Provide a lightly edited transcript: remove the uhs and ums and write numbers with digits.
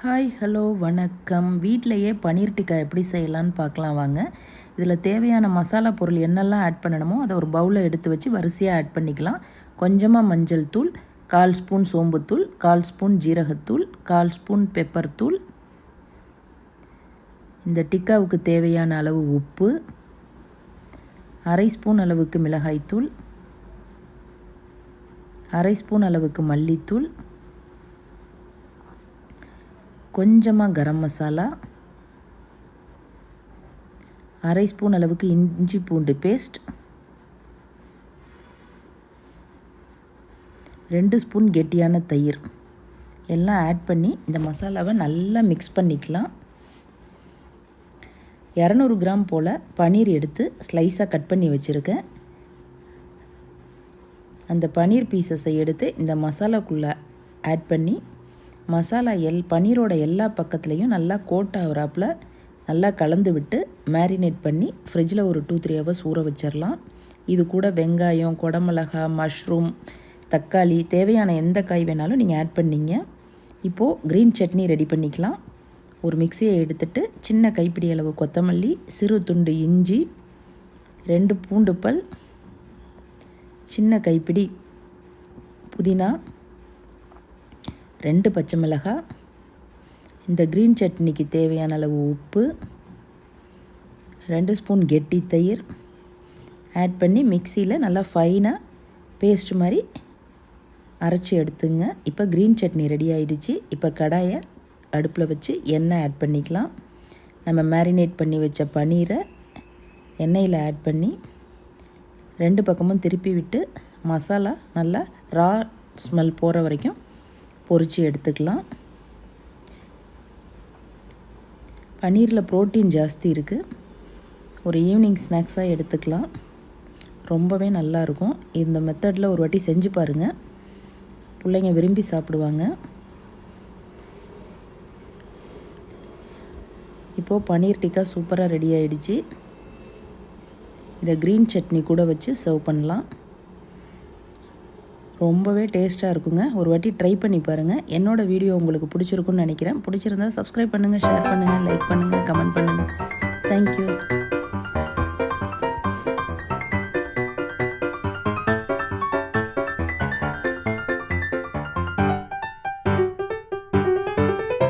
Hi hello வணக்கம். வீட்டிலையே பன்னீர் டிக்கா எப்படி செய்யலான்னு பார்க்கலாம் வாங்க. இதில் தேவையான மசாலா பொருள் என்னெல்லாம் ஆட் பண்ணணுமோ அதை ஒரு பவுலில் எடுத்து வச்சு வரிசையாக ஆட் பண்ணிக்கலாம். கொஞ்சமாக மஞ்சள் தூள், 1/4 ஸ்பூன் சோம்புத்தூள், 1/4 ஸ்பூன் ஜீரகத்தூள், 1/4 ஸ்பூன் பெப்பர் தூள், இந்த டிக்காவுக்கு தேவையான அளவு உப்பு, 1/2 ஸ்பூன் அளவுக்கு மிளகாய்த்தூள், 1/2 ஸ்பூன் அளவுக்கு மல்லித்தூள், கொஞ்சமாக கரம் மசாலா, 1/2 ஸ்பூன் அளவுக்கு இஞ்சி பூண்டு பேஸ்ட், 2 ஸ்பூன் கெட்டியான தயிர் எல்லாம் ஆட் பண்ணி இந்த மசாலாவை நல்லா மிக்ஸ் பண்ணிக்கலாம். 200 கிராம் போல் பன்னீர் எடுத்து ஸ்லைஸாக கட் பண்ணி வச்சுருக்கேன். அந்த பன்னீர் பீசஸை எடுத்து இந்த மசாலாக்குள்ளே ஆட் பண்ணி மசாலா பன்னீரோட எல்லா பக்கத்துலேயும் நல்லா கோட் ஆகுறாப்பில் நல்லா கலந்து விட்டு மேரினேட் பண்ணி ஃப்ரிட்ஜில் ஒரு 2-3 ஹவர்ஸ் ஊற வச்சிடலாம். இது கூட வெங்காயம், குடமிளகா, மஷ்ரூம், தக்காளி தேவையான எந்த காய் வேணாலும் நீங்கள் ஆட் பண்ணிங்க. இப்போது க்ரீன் சட்னி ரெடி பண்ணிக்கலாம். ஒரு மிக்சியை எடுத்துகிட்டு சின்ன கைப்பிடி அளவு கொத்தமல்லி, சிறு துண்டு இஞ்சி, 2 பூண்டு பல், சின்ன கைப்பிடி புதினா, 2 பச்சை மிளகாய், இந்த க்ரீன் சட்னிக்கு தேவையான அளவு உப்பு, 2 ஸ்பூன் கெட்டி தயிர் ஆட் பண்ணி மிக்சியில் நல்லா ஃபைனாக பேஸ்ட் மாதிரி அரைச்சி எடுத்துங்க. இப்போ க்ரீன் சட்னி ரெடி ஆகிடுச்சு. இப்போ கடாயை அடுப்பில் வச்சு எண்ணெய் ஆட் பண்ணிக்கலாம். நம்ம மேரினேட் பண்ணி வச்ச பன்னீரை எண்ணெயில் ஆட் பண்ணி 2 பக்கமும் திருப்பி விட்டு மசாலா நல்லா ரா ஸ்மெல் போகிற வரைக்கும் பொரித்து எடுத்துக்கலாம். பன்னீரில் ப்ரோட்டீன் ஜாஸ்தி இருக்குது. ஒரு ஈவினிங் ஸ்நாக்ஸாக எடுத்துக்கலாம். ரொம்பவே நல்லாயிருக்கும். இந்த மெத்தடில் ஒரு வாட்டி செஞ்சு பாருங்கள். பிள்ளைங்க விரும்பி சாப்பிடுவாங்க. இப்போது பன்னீர் டிக்கா சூப்பராக ரெடி ஆகிடுச்சு. இதை க்ரீன் சட்னி கூட வச்சு சர்வ் பண்ணலாம். ரொம்பவே டேஸ்ட்டாக இருக்குங்க. ஒரு வாட்டி ட்ரை பண்ணி பாருங்கள். என்னோடய வீடியோ உங்களுக்கு பிடிச்சிருக்குன்னு நினைக்கிறேன். பிடிச்சிருந்தா சப்ஸ்கிரைப் பண்ணுங்கள், ஷேர் பண்ணுங்கள், லைக் பண்ணுங்கள், கமெண்ட் பண்ணுங்கள். தேங்க்யூ.